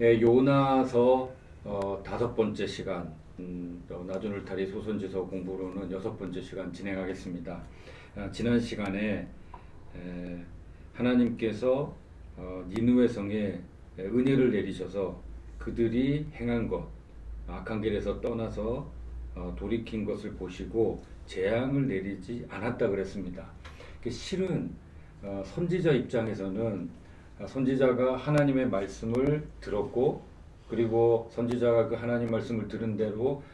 예, 요나서 다섯 번째 시간, 나주늘타리 소선지서 공부로는 여섯 번째 시간 진행하겠습니다. 지난 시간에 하나님께서 니느웨 성에 은혜를 내리셔서 그들이 행한 것, 악한 길에서 떠나서 돌이킨 것을 보시고 재앙을 내리지 않았다 그랬습니다. 실은 선지자 입장에서는 선지자가 하나님의 말씀을 들었고, 그리고 선지자가 그 하나님 말씀을 들은 대로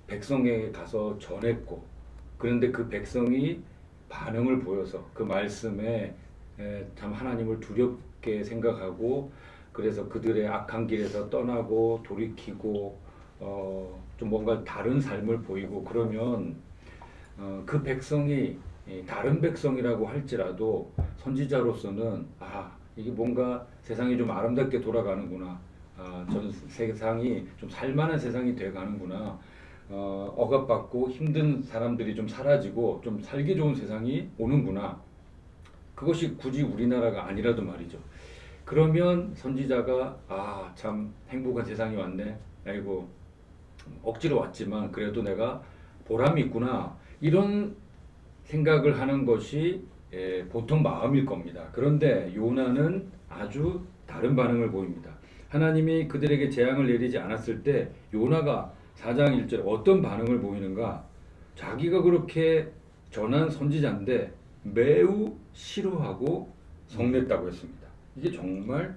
백성에게 가서 전했고, 그런데 그 백성이 반응을 보여서 그 말씀에 참 하나님을 두렵게 생각하고, 그래서 그들의 악한 길에서 떠나고 돌이키고 좀 뭔가 다른 삶을 보이고 그러면 그 백성이 다른 백성이라고 할지라도 선지자로서는 이게 뭔가 세상이 좀 아름답게 돌아가는구나. 전 세상이 좀 살만한 세상이 돼 가는구나. 억압받고 힘든 사람들이 좀 사라지고 좀 살기 좋은 세상이 오는구나. 그것이 굳이 우리나라가 아니라도 말이죠. 그러면 선지자가 참 행복한 세상이 왔네. 아이고 억지로 왔지만 그래도 내가 보람이 있구나. 이런 생각을 하는 것이 보통 마음일 겁니다. 그런데 요나는 아주 다른 반응을 보입니다. 하나님이 그들에게 재앙을 내리지 않았을 때 요나가 4장 1절 어떤 반응을 보이는가? 자기가 그렇게 전한 선지자인데 매우 싫어하고 성냈다고 했습니다. 이게 정말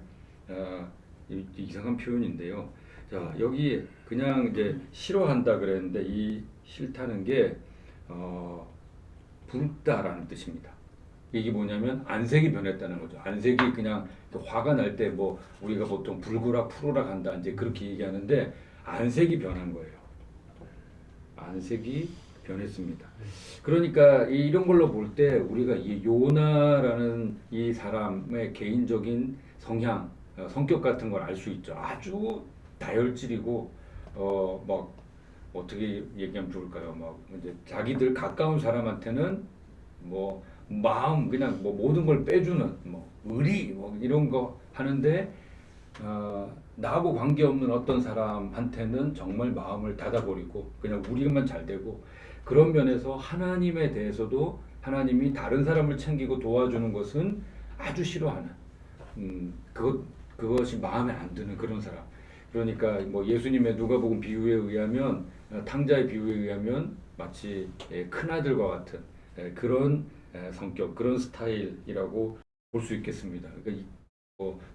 이상한 표현인데요. 자, 여기 그냥 이제 싫어한다 그랬는데 이 싫다는 게 붉다라는 뜻입니다. 이게 뭐냐면 안색이 변했다는 거죠. 안색이 그냥 화가 날 때 뭐 우리가 보통 붉으라 푸르라 한다 이제 그렇게 얘기하는데 안색이 변한 거예요. 안색이 변했습니다. 그러니까 이런 걸로 볼 때 우리가 이 요나라는 이 사람의 개인적인 성향, 성격 같은 걸 알 수 있죠. 아주 다혈질이고 막 어떻게 얘기하면 좋을까요? 막 이제 자기들 가까운 사람한테는 뭐 마음 그냥 뭐 모든 걸 빼주는 뭐 의리 뭐 이런 거 하는데 나하고 관계없는 어떤 사람한테는 정말 마음을 닫아버리고 그냥 우리만 잘 되고 그런 면에서 하나님에 대해서도 하나님이 다른 사람을 챙기고 도와주는 것은 아주 싫어하는 그것이 마음에 안 드는 그런 사람. 그러니까 뭐 예수님의 누가복음 비유에 의하면 탕자의 비유에 의하면 마치 큰 아들과 같은 그런 성격, 그런 스타일이라고 볼 수 있겠습니다. 그러니까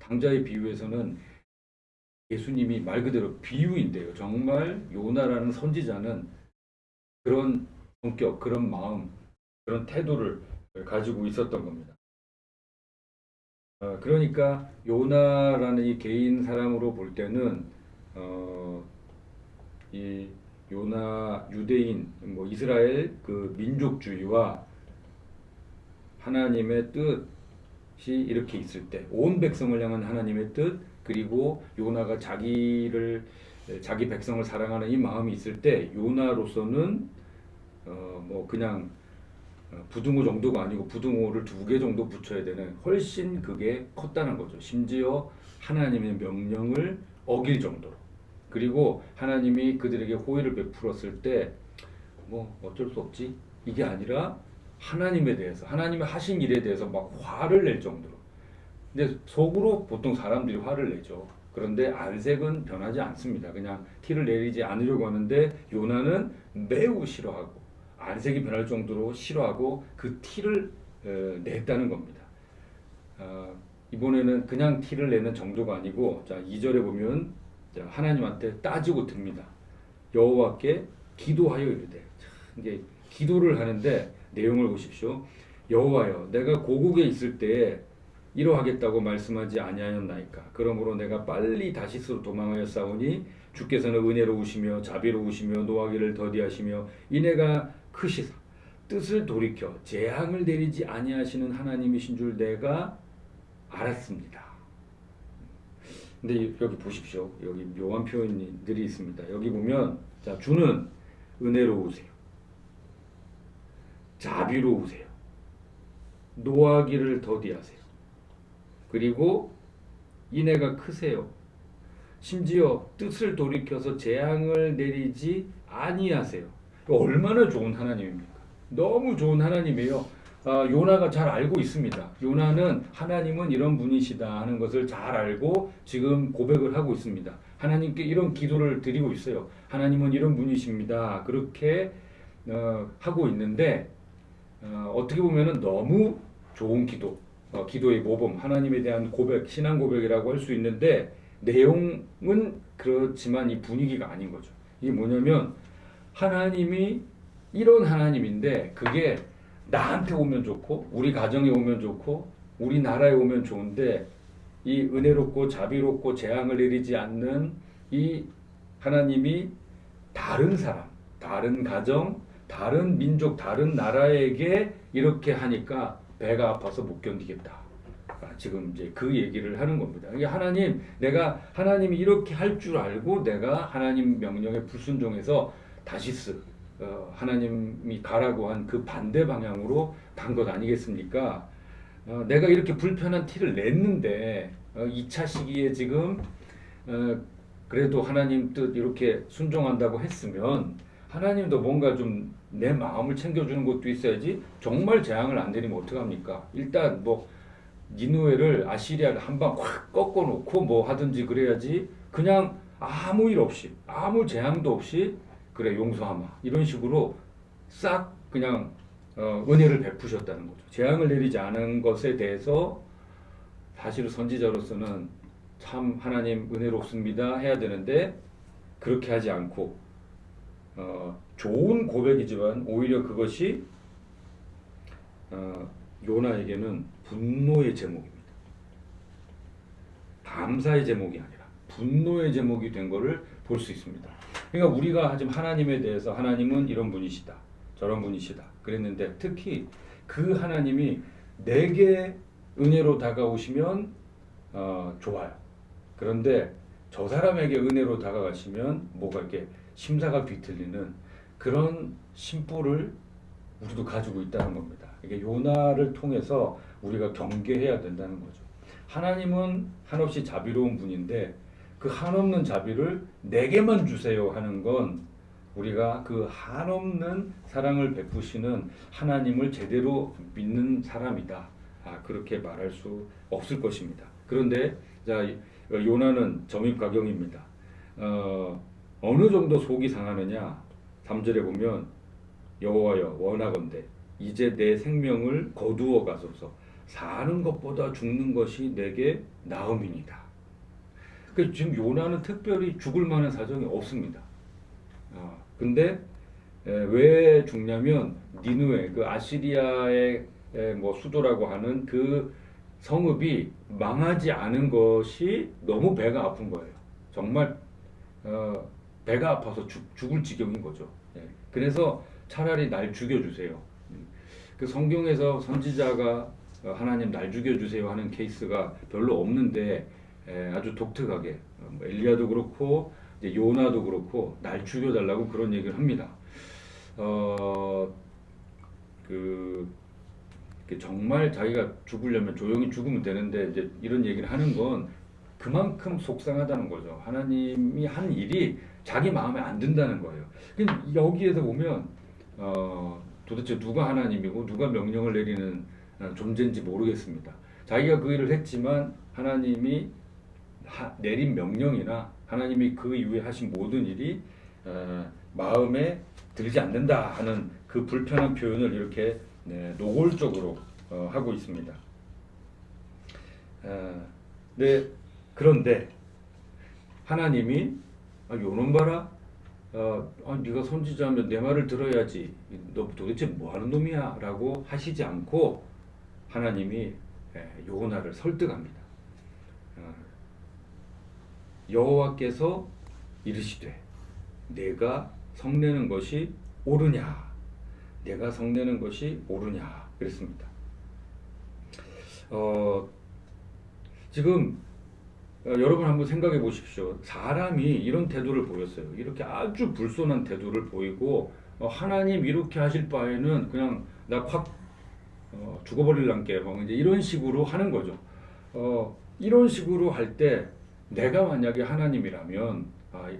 탕자의 비유에서는 예수님이 말 그대로 비유인데요. 정말 요나라는 선지자는 그런 성격, 그런 마음, 그런 태도를 가지고 있었던 겁니다. 그러니까 요나라는 이 개인 사람으로 볼 때는 이 요나 유대인 뭐 이스라엘 그 민족주의와 하나님의 뜻이 이렇게 있을 때 온 백성을 향한 하나님의 뜻 그리고 요나가 자기 백성을 사랑하는 이 마음이 있을 때 요나로서는 뭐 그냥 부등호 정도가 아니고 부등호를 두 개 정도 붙여야 되는 훨씬 그게 컸다는 거죠. 심지어 하나님의 명령을 어길 정도로. 그리고 하나님이 그들에게 호의를 베풀었을 때 뭐 어쩔 수 없지. 이게 아니라 하나님에 대해서 하나님의 하신 일에 대해서 막 화를 낼 정도로. 근데 속으로 보통 사람들이 화를 내죠. 그런데 안색은 변하지 않습니다. 그냥 티를 내리지 않으려고 하는데 요나는 매우 싫어하고 안색이 변할 정도로 싫어하고 그 티를 냈다는 겁니다. 이번에는 그냥 티를 내는 정도가 아니고 자 2절에 보면 자, 하나님한테 따지고 듭니다. 여호와께 기도하여 이르되 이게 기도를 하는데 내용을 보십시오. 여호와여 내가 고국에 있을 때에 이러하겠다고 말씀하지 아니하였나이까. 그러므로 내가 빨리 다시스로 도망하여 싸우니 주께서는 은혜로우시며 자비로우시며 노하기를 더디하시며 인애가 크시사 뜻을 돌이켜 재앙을 내리지 아니하시는 하나님이신 줄 내가 알았습니다. 근데 여기 보십시오. 여기 묘한 표현들이 있습니다. 여기 보면 자 주는 은혜로우세요. 자비로우세요. 노하기를 더디하세요. 그리고 인애가 크세요. 심지어 뜻을 돌이켜서 재앙을 내리지 아니하세요. 얼마나 좋은 하나님입니까? 너무 좋은 하나님이에요. 요나가 잘 알고 있습니다. 요나는 하나님은 이런 분이시다 하는 것을 잘 알고 지금 고백을 하고 있습니다. 하나님께 이런 기도를 드리고 있어요. 하나님은 이런 분이십니다. 그렇게 하고 있는데 어떻게 보면은 너무 좋은 기도, 기도의 모범, 하나님에 대한 고백, 신앙 고백이라고 할 수 있는데 내용은 그렇지만 이 분위기가 아닌 거죠. 이게 뭐냐면 하나님이 이런 하나님인데 그게 나한테 오면 좋고 우리 가정에 오면 좋고 우리 나라에 오면 좋은데 이 은혜롭고 자비롭고 재앙을 내리지 않는 이 하나님이 다른 사람, 다른 가정, 다른 민족, 다른 나라에게 이렇게 하니까 배가 아파서 못 견디겠다. 지금 이제 그 얘기를 하는 겁니다. 이게 하나님, 내가 하나님이 이렇게 할 줄 알고 내가 하나님 명령에 불순종해서 다시스 하나님이 가라고 한 그 반대 방향으로 간 것 아니겠습니까? 내가 이렇게 불편한 티를 냈는데 2차 시기에 지금 그래도 하나님 뜻 이렇게 순종한다고 했으면 하나님도 뭔가 좀 내 마음을 챙겨주는 것도 있어야지. 정말 재앙을 안 내리면 어떡합니까? 일단 뭐 니느웨를 아시리아를 한 방 확 꺾어놓고 뭐 하든지 그래야지. 그냥 아무 일 없이 아무 재앙도 없이 그래 용서하마 이런 식으로 싹 그냥 은혜를 베푸셨다는 거죠. 재앙을 내리지 않은 것에 대해서 사실 선지자로서는 참 하나님 은혜롭습니다 해야 되는데 그렇게 하지 않고 좋은 고백이지만 오히려 그것이 요나에게는 분노의 제목입니다. 감사의 제목이 아니라 분노의 제목이 된 것을 볼 수 있습니다. 그러니까 우리가 지금 하나님에 대해서 하나님은 이런 분이시다, 저런 분이시다 그랬는데 특히 그 하나님이 내게 은혜로 다가오시면 좋아요. 그런데 저 사람에게 은혜로 다가가시면 뭐가 이렇게 심사가 뒤틀리는 그런 심보를 우리도 가지고 있다는 겁니다. 이게 요나를 통해서 우리가 경계해야 된다는 거죠. 하나님은 한없이 자비로운 분인데 그 한없는 자비를 내게만 주세요 하는 건 우리가 그 한없는 사랑을 베푸시는 하나님을 제대로 믿는 사람이다. 그렇게 말할 수 없을 것입니다. 그런데 자, 요나는 점입가경입니다. 어느 정도 속이 상하느냐? 3절에 보면 여호와여 원하건대 이제 내 생명을 거두어 가소서 사는 것보다 죽는 것이 내게 나음이니이다. 지금 요나는 특별히 죽을 만한 사정이 없습니다. 근데 왜 죽냐면 니느웨 그 아시리아의 뭐 수도라고 하는 그 성읍이 망하지 않은 것이 너무 배가 아픈 거예요. 정말 배가 아파서 죽을 지경인 거죠. 그래서 차라리 날 죽여주세요. 그 성경에서 선지자가 하나님 날 죽여주세요 하는 케이스가 별로 없는데 아주 독특하게 엘리야도 그렇고 이제 요나도 그렇고 날 죽여달라고 그런 얘기를 합니다. 정말 자기가 죽으려면 조용히 죽으면 되는데 이제 이런 얘기를 하는 건 그만큼 속상하다는 거죠. 하나님이 한 일이 자기 마음에 안 든다는 거예요. 여기에서 보면 도대체 누가 하나님이고 누가 명령을 내리는 존재인지 모르겠습니다. 자기가 그 일을 했지만 하나님이 내린 명령이나 하나님이 그 이후에 하신 모든 일이 마음에 들지 않는다 하는 그 불편한 표현을 이렇게 노골적으로 하고 있습니다. 그런데 하나님이 요놈 봐라, 네가 선지자면 내 말을 들어야지. 너 도대체 뭐 하는 놈이야? 라고 하시지 않고 하나님이 요나를 설득합니다. 여호와께서 이르시되 내가 성내는 것이 옳으냐? 내가 성내는 것이 옳으냐? 그랬습니다. 지금 여러분 한번 생각해 보십시오. 사람이 이런 태도를 보였어요. 이렇게 아주 불손한 태도를 보이고 하나님 이렇게 하실 바에는 그냥 나 확 죽어버릴란게 뭐 이제 이런 식으로 하는 거죠. 이런 식으로 할 때 내가 만약에 하나님이라면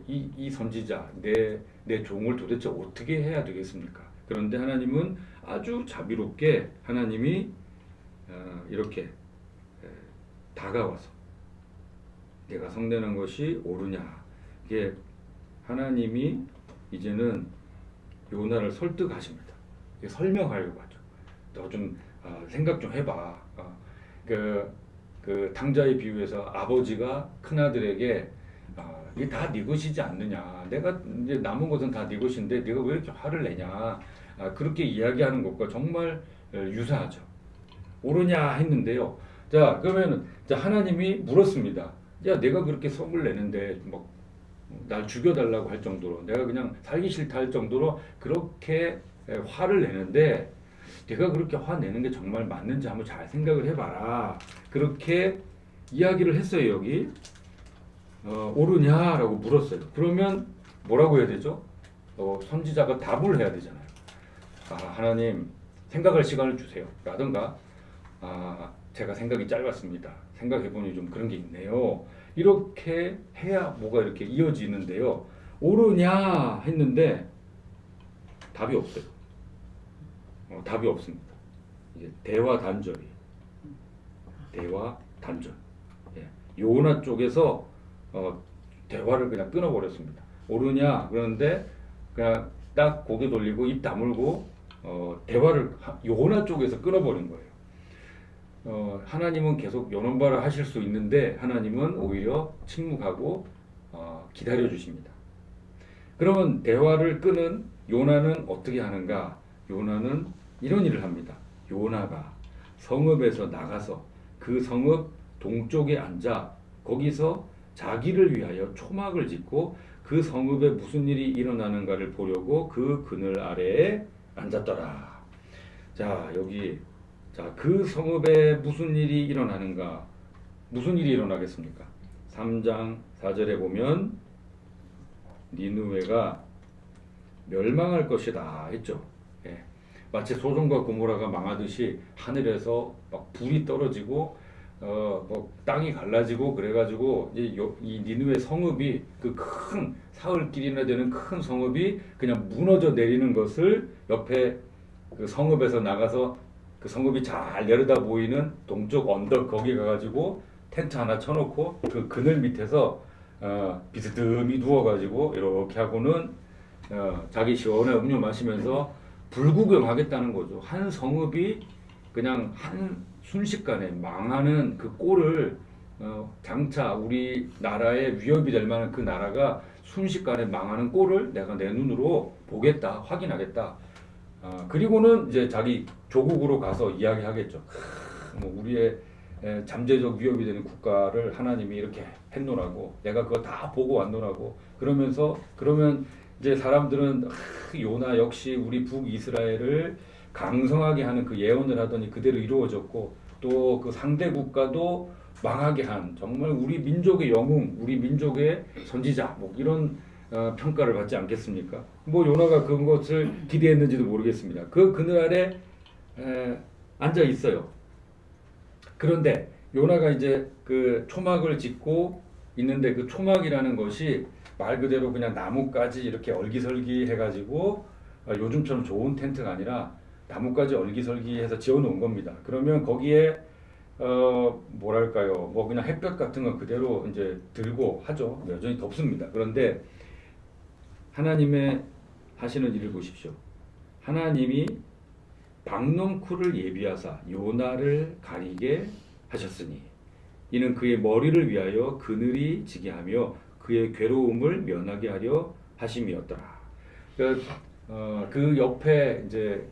이 선지자 내 종을 도대체 어떻게 해야 되겠습니까? 그런데 하나님은 아주 자비롭게 하나님이 이렇게 다가와서 내가 성내는 것이 옳으냐, 이게 하나님이 이제는 요나를 설득하십니다. 설명하려고 하죠. 너 좀 생각 좀 해봐. 그 탕자의 비유에서 아버지가 큰아들에게 이게 다 네 것이지 않느냐. 내가 이제 남은 것은 다 네 것인데 네가 왜 이렇게 화를 내냐. 그렇게 이야기하는 것과 정말 유사하죠. 옳으냐 했는데요. 자, 그러면 하나님이 물었습니다. 야, 내가 그렇게 성을 내는데 뭐 날 죽여달라고 할 정도로, 내가 그냥 살기 싫다 할 정도로 그렇게 화를 내는데 내가 그렇게 화내는 게 정말 맞는지 한번 잘 생각을 해봐라. 그렇게 이야기를 했어요. 여기 옳으냐라고 물었어요. 그러면 뭐라고 해야 되죠? 선지자가 답을 해야 되잖아요. 하나님 생각할 시간을 주세요 라든가, 제가 생각이 짧았습니다, 생각해보니 좀 그런 게 있네요, 이렇게 해야 뭐가 이렇게 이어지는데요. 옳으냐 했는데 답이 없어요. 답이 없습니다. 이제 대화 단절이. 대화 단절. 예. 요나 쪽에서 대화를 그냥 끊어버렸습니다. 옳으냐 그러는데 그냥 딱 고개 돌리고 입 다물고 대화를 요나 쪽에서 끊어버린 거예요. 하나님은 계속 연원발을 하실 수 있는데 하나님은 오히려 침묵하고 기다려 주십니다. 그러면 대화를 끊은 요나는 어떻게 하는가? 요나는 이런 일을 합니다. 요나가 성읍에서 나가서 그 성읍 동쪽에 앉아 거기서 자기를 위하여 초막을 짓고 그 성읍에 무슨 일이 일어나는가를 보려고 그 그늘 아래에 앉았더라. 자, 여기 그 성읍에 무슨 일이 일어나는가? 무슨 일이 일어나겠습니까? 3장 4절에 보면 니느웨가 멸망할 것이다 했죠. 예. 마치 소돔과 고모라가 망하듯이 하늘에서 막 불이 떨어지고 뭐 땅이 갈라지고 그래가지고 이 니느웨 성읍이 그 큰 사흘길이나 되는 큰 성읍이 그냥 무너져 내리는 것을 옆에 그 성읍에서 나가서 그 성읍이 잘 내려다 보이는 동쪽 언덕 거기 가가지고 텐트 하나 쳐놓고 그 그늘 밑에서 비스듬히 누워가지고 이렇게 하고는 자기 시원한 음료 마시면서 불구경하겠다는 거죠. 한 성읍이 그냥 한 순식간에 망하는 그 꼴을 장차 우리나라에 위협이 될 만한 그 나라가 순식간에 망하는 꼴을 내가 내 눈으로 보겠다, 확인하겠다. 그리고는 이제 자기 조국으로 가서 이야기하겠죠. 뭐 우리의 잠재적 위협이 되는 국가를 하나님이 이렇게 했노라고, 내가 그거 다 보고 왔노라고. 그러면 이제 사람들은 요나 역시 우리 북이스라엘을 강성하게 하는 그 예언을 하더니 그대로 이루어졌고, 또 그 상대 국가도 망하게 한 정말 우리 민족의 영웅, 우리 민족의 선지자, 뭐 이런 평가를 받지 않겠습니까? 뭐 요나가 그것을 기대했는지도 모르겠습니다. 그 그늘 아래 앉아 있어요. 그런데 요나가 이제 그 초막을 짓고 있는데 그 초막이라는 것이 말 그대로 그냥 나뭇가지 이렇게 얼기설기 해가지고 요즘처럼 좋은 텐트가 아니라 나뭇가지 얼기설기해서 지어놓은 겁니다. 그러면 거기에 뭐랄까요, 뭐 그냥 햇볕 같은 거 그대로 이제 들고 하죠. 여전히 덥습니다. 그런데 하나님의 하시는 일을 보십시오. 하나님이 박넝쿨을 예비하사 요나를 가리게 하셨으니 이는 그의 머리를 위하여 그늘이 지게 하며 그의 괴로움을 면하게 하려 하심이었더라. 그 옆에 이제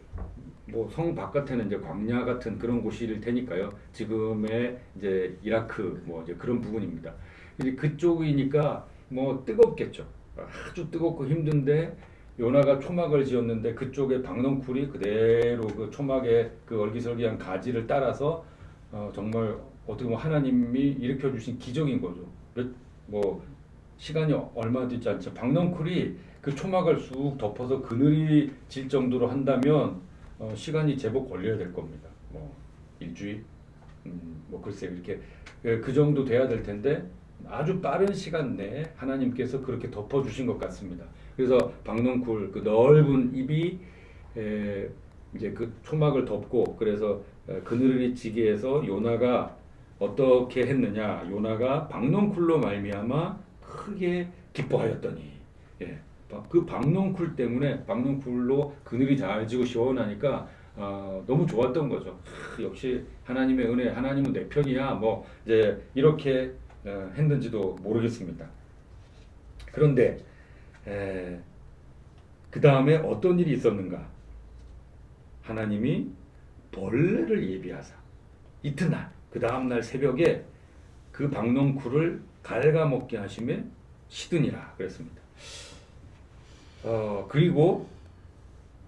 뭐 성 바깥에는 이제 광야 같은 그런 곳일 테니까요. 지금의 이제 이라크 뭐 이제 그런 부분입니다. 이제 그쪽이니까 뭐 뜨겁겠죠. 아주 뜨겁고 힘든데 요나가 초막을 지었는데 그쪽에 박넝쿨이 그대로 그 초막의 그 얼기설기한 가지를 따라서 정말 어떻게 보면 하나님이 일으켜 주신 기적인 거죠. 뭐 시간이 얼마 되지 않죠. 박넝쿨이 그 초막을 쑥 덮어서 그늘이 질 정도로 한다면 시간이 제법 걸려야 될 겁니다. 뭐 일주일, 뭐 글쎄 이렇게 그 정도 돼야 될 텐데 아주 빠른 시간 내에 하나님께서 그렇게 덮어주신 것 같습니다. 그래서 박넝쿨 그 넓은 입이 이제 그 초막을 덮고 그래서 그늘이 지게 해서 요나가 어떻게 했느냐? 요나가 박넝쿨로 말미암아 크게 기뻐하였더니 예, 그 박넝쿨 때문에 박넝쿨로 그늘이 잘 지고 시원하니까 너무 좋았던 거죠. 역시 하나님의 은혜, 하나님은 내 편이야. 뭐 이제 이렇게 했는지도 모르겠습니다. 그런데 그 다음에 어떤 일이 있었는가? 하나님이 벌레를 예비하사 이튿날 그 다음날 새벽에 그 박넝쿨을 갉아먹게 하심에 시드니라 그랬습니다. 그리고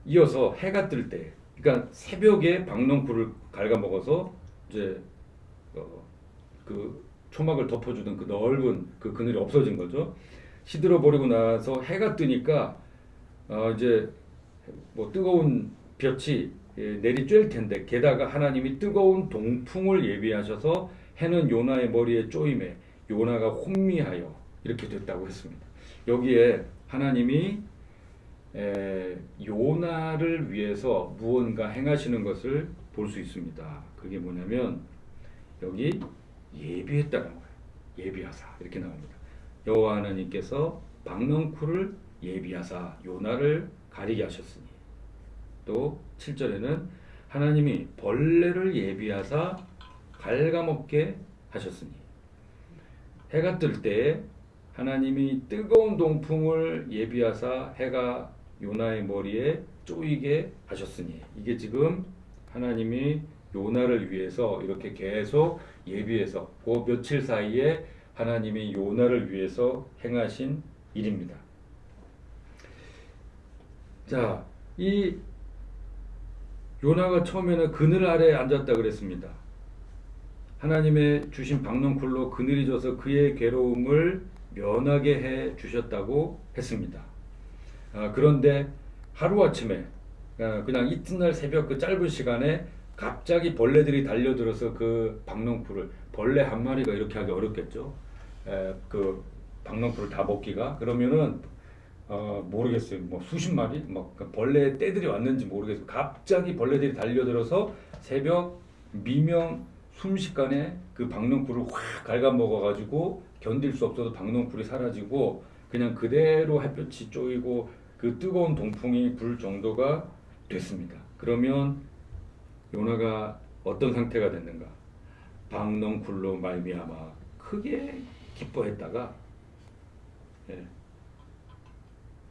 이어서 해가 뜰 때, 그러니까 새벽에 박넝쿨을 갉아먹어서 이제 그 초막을 덮어주던 그 넓은 그 그늘이 없어진 거죠. 시들어 버리고 나서 해가 뜨니까 이제 뭐 뜨거운 볕이 내리쬐을 텐데 게다가 하나님이 뜨거운 동풍을 예비하셔서 해는 요나의 머리에 쪼임에 요나가 혼미하여 이렇게 됐다고 했습니다. 여기에 하나님이 요나를 위해서 무언가 행하시는 것을 볼 수 있습니다. 그게 뭐냐면 여기 예비했다는 거예요. 예비하사 이렇게 나옵니다. 여호와 하나님께서 박넝쿨을 예비하사 요나를 가리게 하셨으니 또 7절에는 하나님이 벌레를 예비하사 갉아먹게 하셨으니 해가 뜰 때 하나님이 뜨거운 동풍을 예비하사 해가 요나의 머리에 쪼이게 하셨으니 이게 지금 하나님이 요나를 위해서 이렇게 계속 예비해서 그 며칠 사이에 하나님이 요나를 위해서 행하신 일입니다. 자, 이 요나가 처음에는 그늘 아래에 앉았다 그랬습니다. 하나님의 주신 박넝쿨로 그늘이 져서 그의 괴로움을 면하게 해 주셨다고 했습니다. 그런데 하루아침에 그냥 이튿날 새벽 그 짧은 시간에 갑자기 벌레들이 달려들어서 그 박넝쿨을 벌레 한 마리가 이렇게 하기 어렵겠죠. 그 박넝쿨을 다 먹기가 그러면은 모르겠어요. 뭐 수십 마리 막 벌레 떼들이 왔는지 모르겠어요. 갑자기 벌레들이 달려들어서 새벽 미명 순식간에 그 박넝쿨을 확 갉아먹어가지고 견딜 수 없어서 박넝쿨이 사라지고 그냥 그대로 햇볕이 쪼이고 그 뜨거운 동풍이 불 정도가 됐습니다. 그러면 요나가 어떤 상태가 됐는가? 박넝쿨로 말미암아 크게 기뻐했다가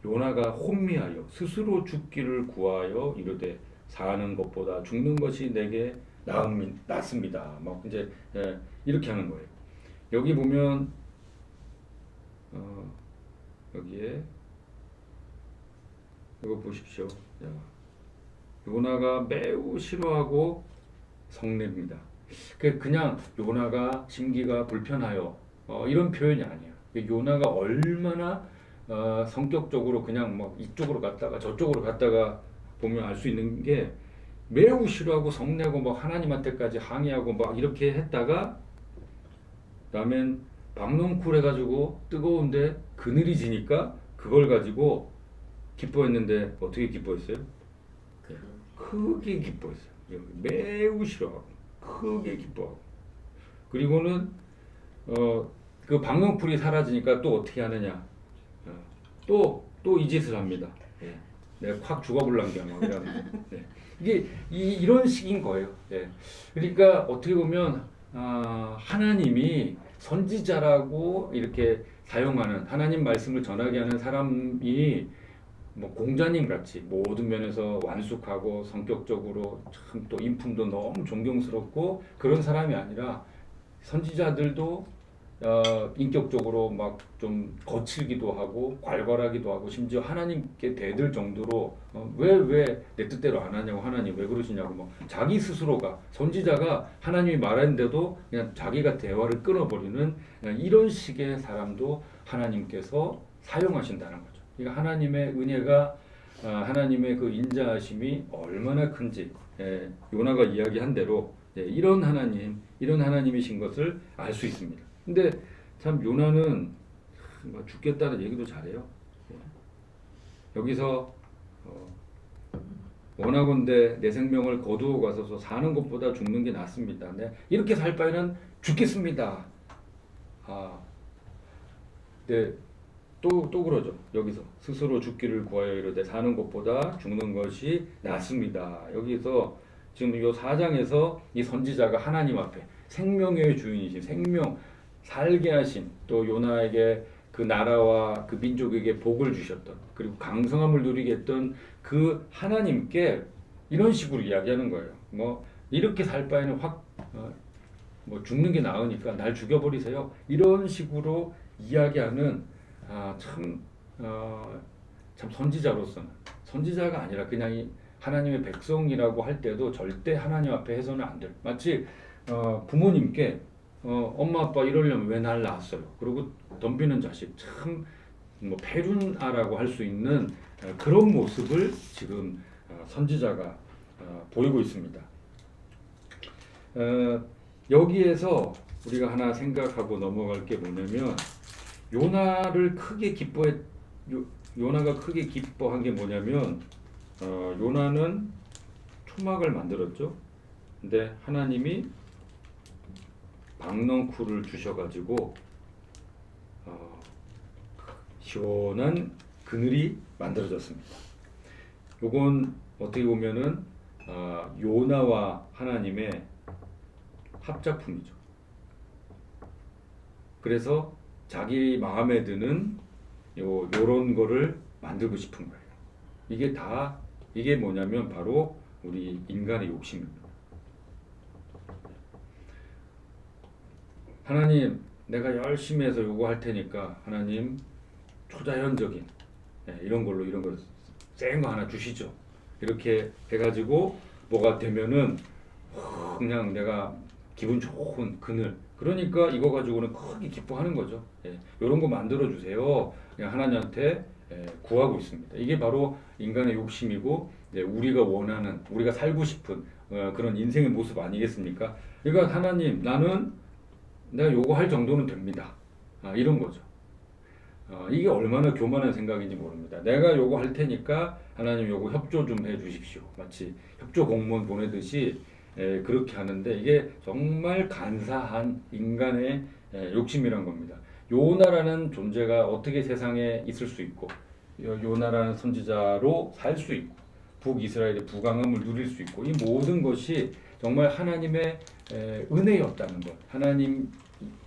요나가 혼미하여 스스로 죽기를 구하여 이르되 사는 것보다 죽는 것이 내게 낫습니다. 막 이제 이렇게 하는 거예요. 여기 보면 여기에 이거 보십시오. 요나가 매우 싫어하고 성냅니다. 그냥 요나가 심기가 불편하여 이런 표현이 아니에요. 요나가 얼마나 성격적으로 그냥 뭐 이쪽으로 갔다가 저쪽으로 갔다가 보면 알 수 있는 게 매우 싫어하고 성내고 뭐 하나님한테까지 항의하고 막 이렇게 했다가 그다음엔 박넝쿨 해가지고 뜨거운데 그늘이 지니까 그걸 가지고 기뻐했는데 어떻게 기뻐했어요? 크게 기뻐했어요. 매우 싫어하고 크게 기뻐하고 그리고는 그 박넝쿨이 사라지니까 또 어떻게 하느냐? 또 이 짓을 합니다. 내가 확 죽어볼란 게 막 이러는데 이게 이런 식인 거예요. 그러니까 어떻게 보면 하나님이 선지자라고 이렇게 사용하는 하나님 말씀을 전하게 하는 사람이 뭐 공자님 같이 모든 면에서 완숙하고 성격적으로 참 또 인품도 너무 존경스럽고 그런 사람이 아니라 선지자들도 인격적으로 막 좀 거칠기도 하고 괄괄하기도 하고 심지어 하나님께 대들 정도로 왜 내 뜻대로 안 하냐고 하나님 왜 그러시냐고 뭐 자기 스스로가 선지자가 하나님이 말하는데도 그냥 자기가 대화를 끊어버리는 이런 식의 사람도 하나님께서 사용하신다는 거죠. 그러니까 하나님의 은혜가 하나님의 그 인자하심이 얼마나 큰지 요나가 이야기한 대로 이런 하나님이신 것을 알 수 있습니다. 근데 참 요나는 뭐 죽겠다는 얘기도 잘해요. 여기서 원하건대 내 생명을 거두어 가소서 사는 것보다 죽는 게 낫습니다. 네, 이렇게 살 바에는 죽겠습니다. 네, 또 그러죠. 여기서 스스로 죽기를 구하여 이르되 사는 것보다 죽는 것이 낫습니다. 여기서 지금 요 4장에서 이 선지자가 하나님 앞에 생명의 주인이신 생명 살게 하신 또 요나에게 그 나라와 그 민족에게 복을 주셨던 그리고 강성함을 누리게 했던 그 하나님께 이런 식으로 이야기하는 거예요. 뭐 이렇게 살 바에는 뭐 죽는 게 나으니까 날 죽여버리세요. 이런 식으로 이야기하는 참 선지자로서는 선지자가 아니라 그냥 이 하나님의 백성이라고 할 때도 절대 하나님 앞에 해서는 안 돼요. 마치 부모님께 엄마 아빠 이러려면 왜 날 낳았어요? 그리고 덤비는 자식 참 뭐 페륜아라고 할 수 있는 그런 모습을 지금 선지자가 보이고 있습니다. 여기에서 우리가 하나 생각하고 넘어갈 게 뭐냐면 요나가 크게 기뻐한 게 뭐냐면 요나는 초막을 만들었죠. 근데 하나님이 박넝쿨을 주셔가지고 시원한 그늘이 만들어졌습니다. 요건 어떻게 보면은 요나와 하나님의 합작품이죠. 그래서 자기 마음에 드는 요런 거를 만들고 싶은 거예요. 이게 뭐냐면 바로 우리 인간의 욕심입니다. 하나님, 내가 열심히 해서 요거 할 테니까 하나님 초자연적인 이런 걸 센 거 하나 주시죠. 이렇게 해가지고 뭐가 되면은 그냥 내가 기분 좋은 그늘. 그러니까 이거 가지고는 크게 기뻐하는 거죠. 이런 거 만들어 주세요. 그냥 하나님한테 구하고 있습니다. 이게 바로 인간의 욕심이고 우리가 원하는, 우리가 살고 싶은 그런 인생의 모습 아니겠습니까? 그러니까 하나님, 나는 내가 요거 할 정도는 됩니다. 이런 거죠. 이게 얼마나 교만한 생각인지 모릅니다. 내가 요거 할 테니까 하나님 요거 협조 좀 해 주십시오. 마치 협조 공무원 보내듯이 그렇게 하는데 이게 정말 간사한 인간의 욕심이란 겁니다. 요나라는 존재가 어떻게 세상에 있을 수 있고 요나라는 선지자로 살 수 있고 북이스라엘의 부강함을 누릴 수 있고 이 모든 것이 정말 하나님의 은혜였다는 것, 하나님이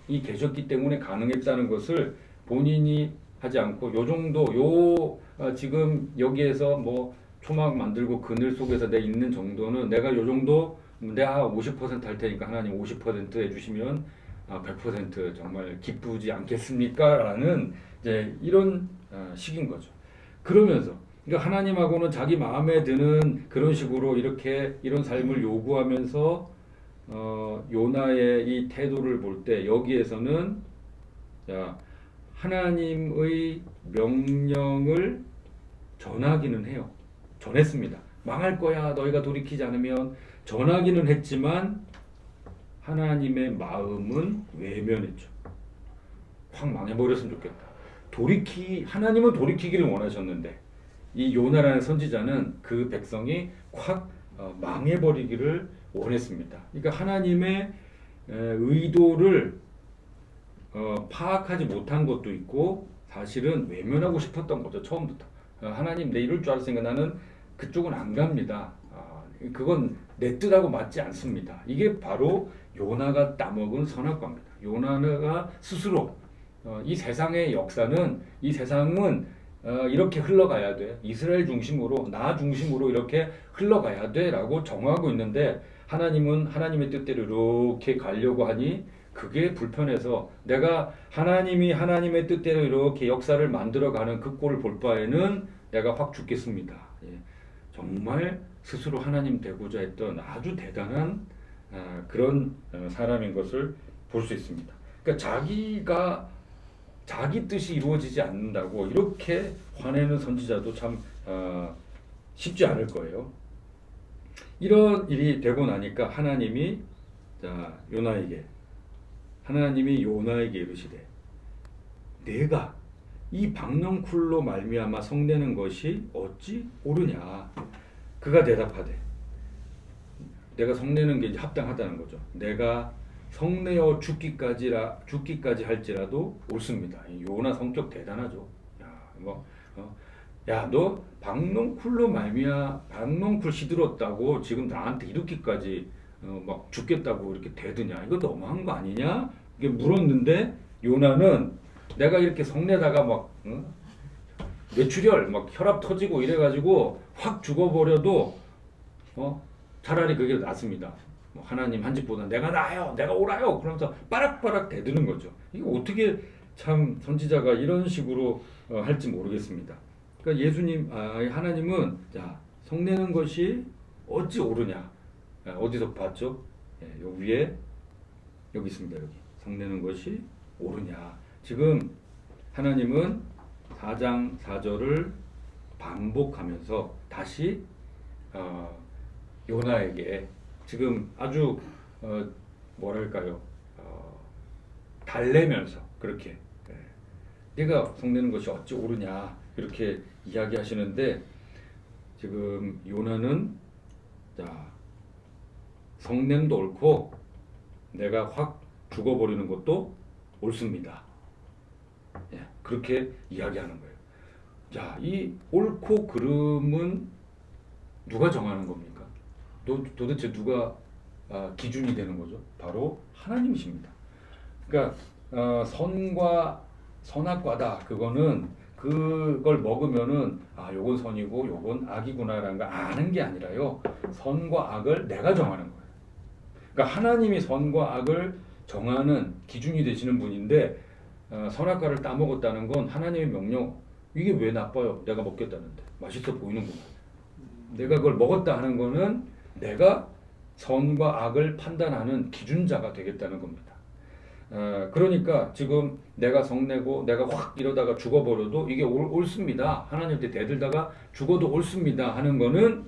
계셨기 때문에 가능했다는 것을 본인이 하지 않고 요 정도 지금 여기에서 뭐 초막 만들고 그늘 속에서 내 있는 정도는 내가 요 정도 내가 50% 할 테니까 하나님 50% 해주시면 100% 정말 기쁘지 않겠습니까? 라는 이제 이런 식인 거죠. 그러면서 그러니까 하나님하고는 자기 마음에 드는 그런 식으로 이런 삶을 요구하면서 요나의 이 태도를 볼 때 여기에서는 하나님의 명령을 전하기는 해요. 전했습니다. 망할 거야 너희가 돌이키지 않으면 전하기는 했지만 하나님의 마음은 외면했죠. 확 망해버렸으면 좋겠다. 하나님은 돌이키기를 원하셨는데 이 요나라는 선지자는 그 백성이 확 망해버리기를 원했습니다. 그러니까 하나님의 의도를 파악하지 못한 것도 있고 사실은 외면하고 싶었던 거죠. 처음부터 하나님 내 이럴 줄 알았으니까 나는 그쪽은 안 갑니다. 그건 내 뜻하고 맞지 않습니다. 이게 바로 요나가 따먹은 선악과입니다. 요나가 스스로 이 세상의 역사는 이 세상은 이렇게 흘러가야 돼. 이스라엘 중심으로 나 중심으로 이렇게 흘러가야 돼라고 정하고 있는데 하나님은 하나님의 뜻대로 이렇게 가려고 하니 그게 불편해서 내가 하나님이 하나님의 뜻대로 이렇게 역사를 만들어가는 그 꼴을 볼 바에는 내가 확 죽겠습니다. 정말 스스로 하나님 되고자 했던 아주 대단한 그런 사람인 것을 볼 수 있습니다. 그러니까 자기 뜻이 이루어지지 않는다고 이렇게 화내는 선지자도 참 쉽지 않을 거예요. 이런 일이 되고 나니까 하나님이 요나에게 이르시되 내가 이 박넝쿨로 말미암아 성내는 것이 어찌 옳으냐. 그가 대답하되 내가 성내는 게 이제 합당하다는 거죠. 내가 성내어 죽기까지 할지라도 옳습니다. 이 요나 성격 대단하죠. 야, 너 박넝쿨로 박넝쿨 시들었다고 지금 나한테 이렇게까지 막 죽겠다고 이렇게 대드냐? 이거 너무한 거 아니냐? 이게 물었는데 요나는 내가 이렇게 성내다가 막 뇌출혈 막 혈압 터지고 이래가지고 확 죽어버려도 차라리 그게 낫습니다. 하나님 한 집보다 내가 나아요, 내가 옳아요. 그러면서 빠락빠락 대드는 거죠. 이거 어떻게 참 선지자가 이런 식으로 할지 모르겠습니다. 그러니까 하나님은 자 성내는 것이 어찌 옳으냐? 어디서 봤죠? 요 위에 여기 있습니다. 여기 성내는 것이 옳으냐? 지금 하나님은 4장 4절을 반복하면서 다시 요나에게 지금 아주 뭐랄까요? 달래면서 그렇게 네가 성내는 것이 어찌 옳으냐 이렇게 이야기하시는데 지금 요나는 자 성냄도 옳고 내가 확 죽어버리는 것도 옳습니다. 그렇게 이야기하는 거예요. 자, 이 옳고 그름은 누가 정하는 겁니까? 도대체 누가 기준이 되는 거죠? 바로 하나님이십니다. 그러니까 선악과다 그거는 그걸 먹으면은 요건 선이고 요건 악이구나라는 걸 아는 게 아니라요. 선과 악을 내가 정하는 거예요. 그러니까 하나님이 선과 악을 정하는 기준이 되시는 분인데 선악과를 따먹었다는 건 하나님의 명령. 이게 왜 나빠요? 내가 먹겠다는데 맛있어 보이는구나. 내가 그걸 먹었다 하는 거는 내가 선과 악을 판단하는 기준자가 되겠다는 겁니다. 그러니까 지금 내가 성내고 내가 확 이러다가 죽어버려도 이게 옳습니다. 하나님한테 대들다가 죽어도 옳습니다 하는 거는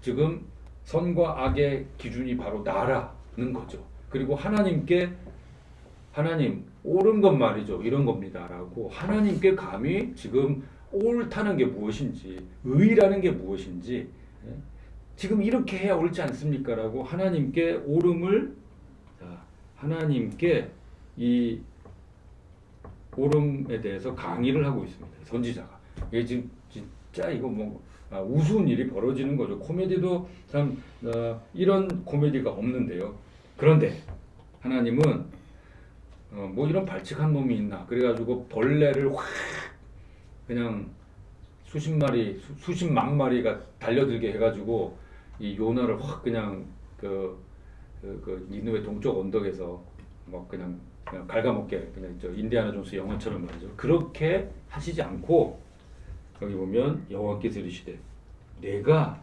지금 선과 악의 기준이 바로 나라는 거죠. 그리고 하나님 옳은 것 말이죠. 이런 겁니다. 라고 하나님께 감히 지금 옳다는 게 무엇인지 의라는 게 무엇인지 지금 이렇게 해야 옳지 않습니까? 라고 하나님께 옳음을 하나님께 이 옳음에 대해서 강의를 하고 있습니다. 선지자가. 이게 지금 진짜 이거 우스운 일이 벌어지는 거죠. 코미디도 참 이런 코미디가 없는데요. 그런데 하나님은 뭐 이런 발칙한 놈이 있나 그래가지고 벌레를 확 그냥 수십만 마리가 달려들게 해가지고 이 요나를 확 그냥 그 니느웨 동쪽 언덕에서 막 그냥 갉아먹게 그냥 인디아나 존스 영화처럼 말이죠. 그렇게 하시지 않고 여기 보면 여호와께서 이르시되 내가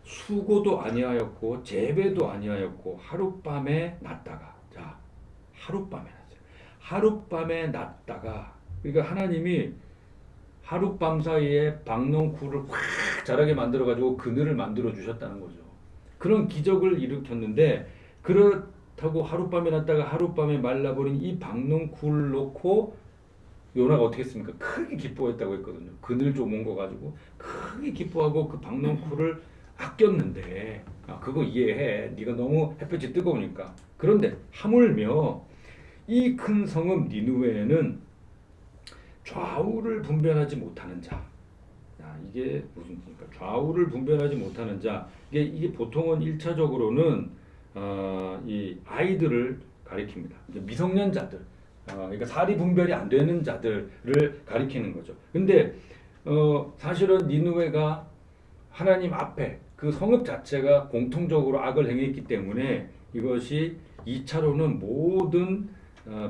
수고도 아니하였고 재배도 아니하였고 하룻밤에 났다가 자 하룻밤에 났어요. 하룻밤에 났다가 그러니까 하나님이 하룻밤 사이에 박넝쿨을 확 자라게 만들어 가지고 그늘을 만들어 주셨다는 거죠. 그런 기적을 일으켰는데 그렇다고 하룻밤에 났다가 하룻밤에 말라버린 이 박넝쿨 놓고 요나가 어떻게 했습니까? 크게 기뻐했다고 했거든요. 그늘 좀 온 거 가지고 크게 기뻐하고 그 박넝쿨을 아꼈는데 그거 이해해. 네가 너무 햇볕이 뜨거우니까. 그런데 하물며 이 큰 성읍 니느웨에는 좌우를 분별하지 못하는 자. 이게 무슨 뜻입니까? 좌우를 분별하지 못하는 자. 이게 보통은 1차적으로는 이 아이들을 가리킵니다. 이제 미성년자들. 그러니까 사리 분별이 안 되는 자들을 가리키는 거죠. 근데 사실은 니느웨가 하나님 앞에 그 성읍 자체가 공통적으로 악을 행했기 때문에 이것이 2차로는 모든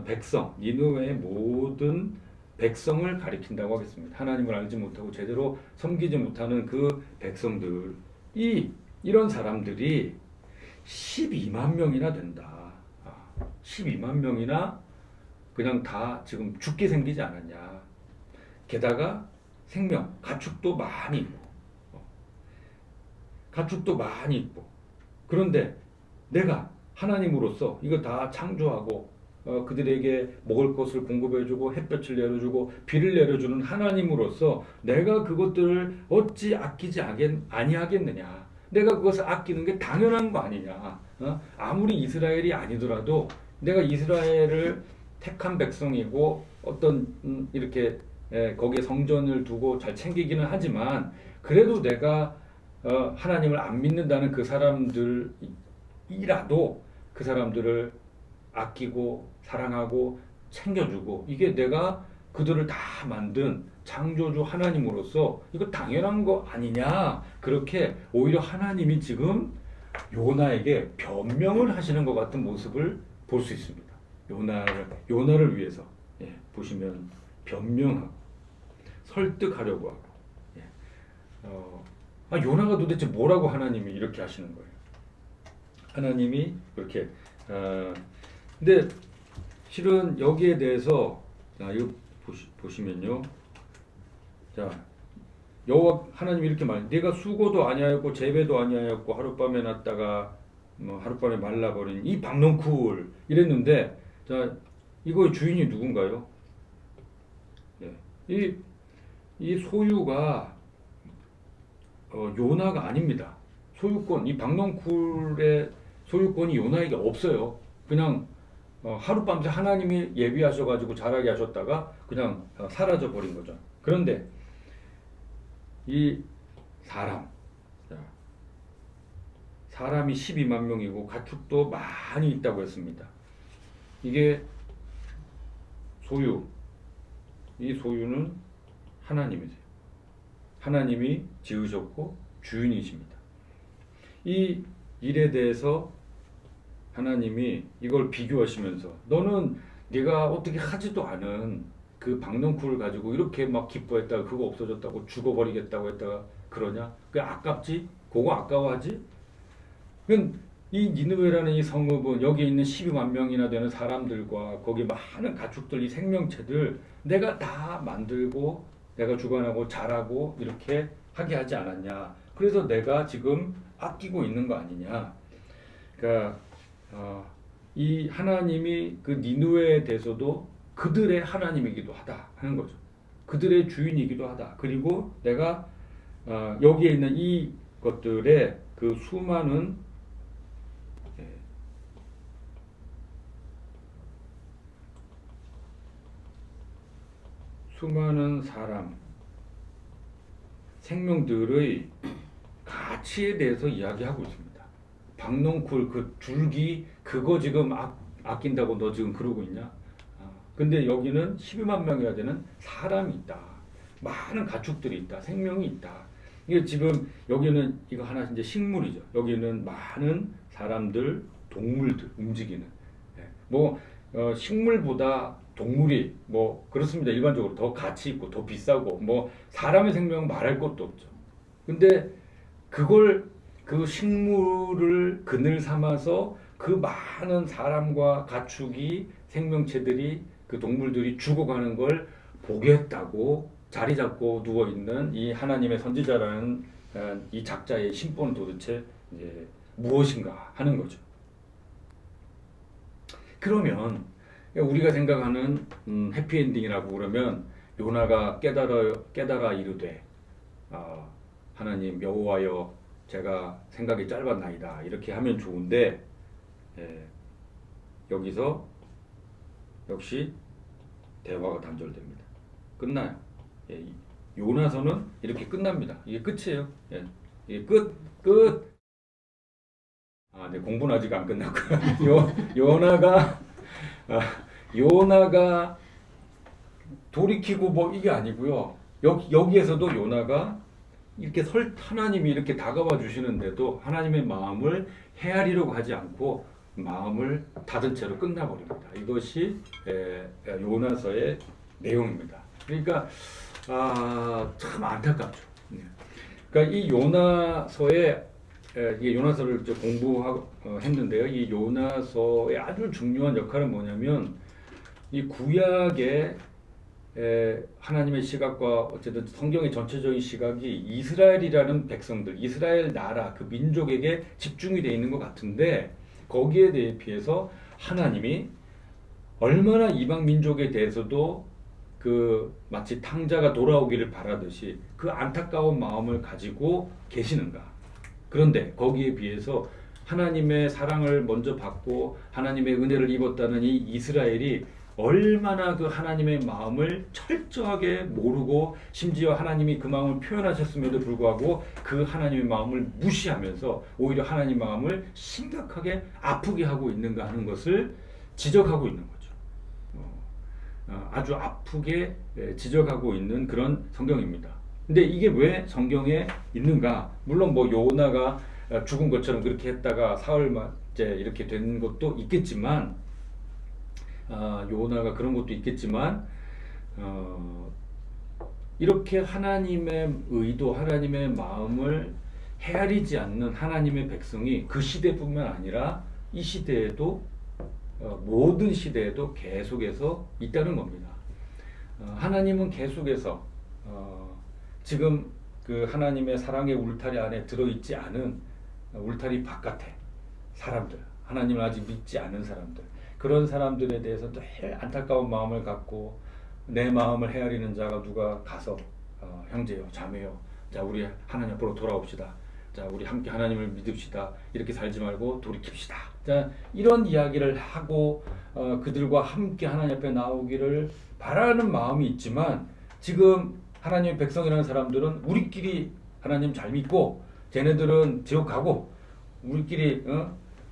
백성, 니느웨의 모든 백성을 가리킨다고 하겠습니다. 하나님을 알지 못하고 제대로 섬기지 못하는 그 백성들이 이런 사람들이 12만 명이나 된다. 12만 명이나 그냥 다 지금 죽게 생기지 않았냐. 게다가 생명, 가축도 많이 있고 그런데 내가 하나님으로서 이거 다 창조하고 그들에게 먹을 것을 공급해주고 햇볕을 내려주고 비를 내려주는 하나님으로서 내가 그것들을 어찌 아끼지 아니하겠느냐. 내가 그것을 아끼는 게 당연한 거 아니냐. 아무리 이스라엘이 아니더라도 내가 이스라엘을 택한 백성이고 어떤 이렇게 거기에 성전을 두고 잘 챙기기는 하지만 그래도 내가 하나님을 안 믿는다는 그 사람들이라도 그 사람들을 아끼고 사랑하고 챙겨주고 이게 내가 그들을 다 만든 창조주 하나님으로서 이거 당연한 거 아니냐. 그렇게 오히려 하나님이 지금 요나에게 변명을 하시는 것 같은 모습을 볼 수 있습니다. 요나를 위해서 보시면 변명하고 설득하려고 하고 요나가 도대체 뭐라고 하나님이 이렇게 하시는 거예요. 하나님이 그렇게 근데 실은 여기에 대해서 이거 보시면요. 자, 여호와 하나님이 이렇게 내가 수고도 아니하였고 재배도 아니하였고 하룻밤에 났다가 하룻밤에 말라버린 이 박넝쿨 이랬는데 자, 이거의 주인이 누군가요? 이 소유가 요나가 아닙니다. 소유권, 이 박넝쿨의 소유권이 요나에게 없어요. 그냥 하룻밤새 하나님이 예비하셔가지고 자라게 하셨다가 그냥 사라져 버린 거죠. 그런데 이 사람이 12만 명이고 가축도 많이 있다고 했습니다. 이게 이 소유는 하나님이세요. 하나님이 지으셨고 주인이십니다. 이 일에 대해서 하나님이 이걸 비교하시면서 너는 네가 어떻게 하지도 않은 그 박넝쿨을 가지고 이렇게 막 기뻐했다가 그거 없어졌다고 죽어버리겠다고 했다가 그러냐? 그게 아깝지? 그거 아까워하지? 이 니느웨라는 이 성읍은 여기 있는 12만 명이나 되는 사람들과 거기 많은 가축들, 이 생명체들 내가 다 만들고 내가 주관하고 잘하고 이렇게 하게 하지 않았냐? 그래서 내가 지금 아끼고 있는 거 아니냐? 그러니까 이 하나님이 그 니느웨에 대해서도 그들의 하나님이기도 하다 하는 거죠. 그들의 주인이기도 하다. 그리고 내가 여기에 있는 이 것들의 그 수많은 사람, 생명들의 가치에 대해서 이야기하고 있습니다. 박넝쿨 그 줄기 그거 지금 아낀다고 너 지금 그러고 있냐? 근데 여기는 12만 명이나 되는 사람이 있다. 많은 가축들이 있다. 생명이 있다. 이게 지금 여기는 이거 하나 이제 식물이죠. 여기는 많은 사람들, 동물들 움직이는. 식물보다 동물이 그렇습니다. 일반적으로 더 가치 있고 더 비싸고 사람의 생명 말할 것도 없죠. 근데 그 식물을 그늘 삼아서 그 많은 사람과 가축이 생명체들이 그 동물들이 죽어가는 걸 보겠다고 자리 잡고 누워 있는 이 하나님의 선지자라는 이 작자의 심보는 도대체 이제 무엇인가 하는 거죠. 그러면 우리가 생각하는 해피엔딩이라고 그러면 요나가 깨달아 이르되 하나님 여호와여 제가 생각이 짧았나이다 이렇게 하면 좋은데 여기서 역시 대화가 단절됩니다. 끝나요. 요나서는 이렇게 끝납니다. 이게 끝이에요. 이게 끝. 네, 공부는 아직 안 끝났고요. 요나가 돌이키고 이게 아니고요. 여기에서도 요나가 이렇게 하나님이 이렇게 다가와 주시는데도 하나님의 마음을 헤아리려고 하지 않고 마음을 닫은 채로 끝나버립니다. 이것이 요나서의 내용입니다. 그러니까 참 안타깝죠. 그러니까 이 요나서를 공부했는데요. 이 요나서의 아주 중요한 역할은 뭐냐면 이 구약의 하나님의 시각과 어쨌든 성경의 전체적인 시각이 이스라엘이라는 백성들, 이스라엘 나라 그 민족에게 집중이 되어 있는 것 같은데 거기에 대해 비해서 하나님이 얼마나 이방 민족에 대해서도 그 마치 탕자가 돌아오기를 바라듯이 그 안타까운 마음을 가지고 계시는가. 그런데 거기에 비해서 하나님의 사랑을 먼저 받고 하나님의 은혜를 입었다는 이 이스라엘이 얼마나 그 하나님의 마음을 철저하게 모르고 심지어 하나님이 그 마음을 표현하셨음에도 불구하고 그 하나님의 마음을 무시하면서 오히려 하나님의 마음을 심각하게 아프게 하고 있는가 하는 것을 지적하고 있는 거죠. 아주 아프게 지적하고 있는 그런 성경입니다. 근데 이게 왜 성경에 있는가? 물론 뭐 요나가 죽은 것처럼 그렇게 했다가 사흘째 이렇게 된 것도 있겠지만, 요나가 그런 것도 있겠지만, 이렇게 하나님의 의도, 하나님의 마음을 헤아리지 않는 하나님의 백성이 그 시대뿐만 아니라 이 시대에도 모든 시대에도 계속해서 있다는 겁니다. 하나님은 계속해서 지금 그 하나님의 사랑의 울타리 안에 들어있지 않은 울타리 바깥에 사람들, 하나님을 아직 믿지 않은 사람들, 그런 사람들에 대해서 늘 안타까운 마음을 갖고 내 마음을 헤아리는 자가 누가 가서 형제요, 자매요, 자 우리 하나님 앞으로 돌아옵시다. 자 우리 함께 하나님을 믿읍시다. 이렇게 살지 말고 돌이킵시다. 자 이런 이야기를 하고 그들과 함께 하나님 앞에 나오기를 바라는 마음이 있지만, 지금 하나님의 백성이라는 사람들은 우리끼리 하나님 잘 믿고 쟤네들은 지옥 가고, 우리끼리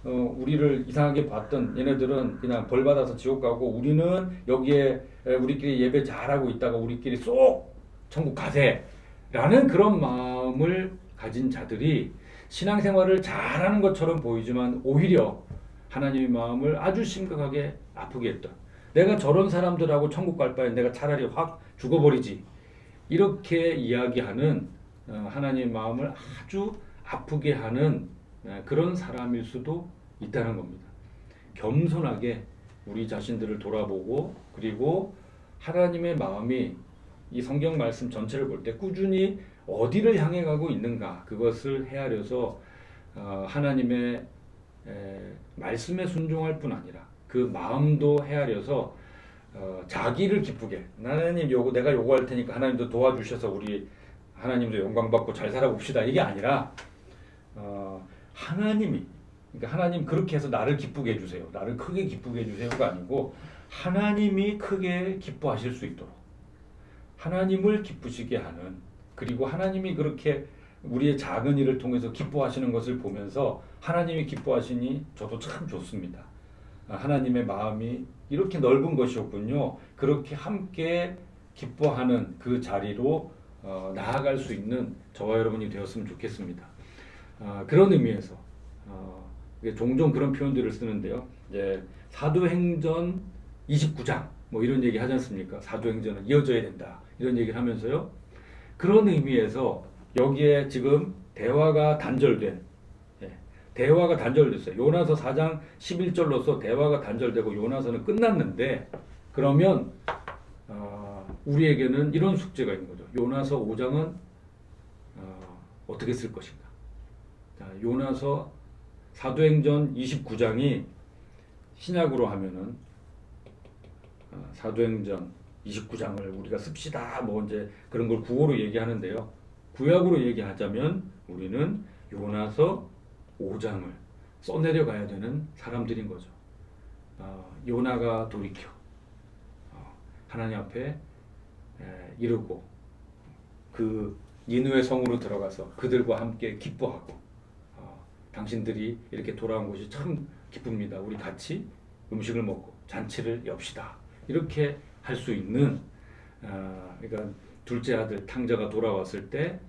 우리를 이상하게 봤던 얘네들은 그냥 벌 받아서 지옥 가고, 우리는 여기에 우리끼리 예배 잘하고 있다가 우리끼리 쏙 천국 가세라는 그런 마음을 가진 자들이 신앙생활을 잘하는 것처럼 보이지만 오히려 하나님의 마음을 아주 심각하게 아프게 했던, 내가 저런 사람들하고 천국 갈 바에 내가 차라리 확 죽어버리지, 이렇게 이야기하는 하나님의 마음을 아주 아프게 하는 그런 사람일 수도 있다는 겁니다. 겸손하게 우리 자신들을 돌아보고, 그리고 하나님의 마음이 이 성경 말씀 전체를 볼 때 꾸준히 어디를 향해 가고 있는가, 그것을 헤아려서 하나님의 말씀에 순종할 뿐 아니라 그 마음도 헤아려서 자기를 기쁘게, 하나님 요거 내가 요구할 테니까 하나님도 도와주셔서 우리 하나님도 영광 받고 잘 살아봅시다, 이게 아니라 하나님이, 그러니까 하나님 그렇게 해서 나를 기쁘게 해주세요, 나를 크게 기쁘게 해주세요가 아니고 하나님이 크게 기뻐하실 수 있도록 하나님을 기쁘시게 하는, 그리고 하나님이 그렇게 우리의 작은 일을 통해서 기뻐하시는 것을 보면서 하나님이 기뻐하시니 저도 참 좋습니다. 하나님의 마음이 이렇게 넓은 것이었군요. 그렇게 함께 기뻐하는 그 자리로 나아갈 수 있는 저와 여러분이 되었으면 좋겠습니다. 그런 의미에서 종종 그런 표현들을 쓰는데요. 이제 사도행전 29장 뭐 이런 얘기 하지 않습니까? 사도행전은 이어져야 된다, 이런 얘기를 하면서요. 그런 의미에서 여기에 지금 대화가 단절된, 대화가 단절됐어요. 요나서 4장 11절로서 대화가 단절되고 요나서는 끝났는데, 그러면 우리에게는 이런 숙제가 있는 거죠. 요나서 5장은 어떻게 쓸 것인가. 자, 요나서 사도행전 29장이 신약으로 하면은 사도행전 29장을 우리가 씁시다, 뭐 이제 그런 걸 구어로 얘기하는데요. 구약으로 얘기하자면 우리는 요나서 5장을 써내려가야 되는 사람들인 거죠. 요나가 돌이켜 하나님 앞에 이르고 그 니느웨 성으로 들어가서 그들과 함께 기뻐하고, 당신들이 이렇게 돌아온 것이 참 기쁩니다. 우리 같이 음식을 먹고 잔치를 엽시다. 이렇게 할 수 있는, 그러니까 둘째 아들 탕자가 돌아왔을 때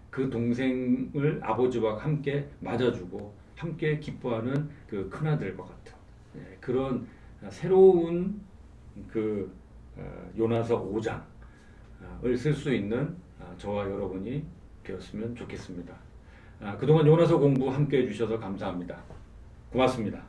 그 동생을 아버지와 함께 맞아주고 함께 기뻐하는 그 큰아들과 같은 그런 새로운 그 요나서 5장을 쓸 수 있는 저와 여러분이 되었으면 좋겠습니다. 그동안 요나서 공부 함께 해주셔서 감사합니다. 고맙습니다.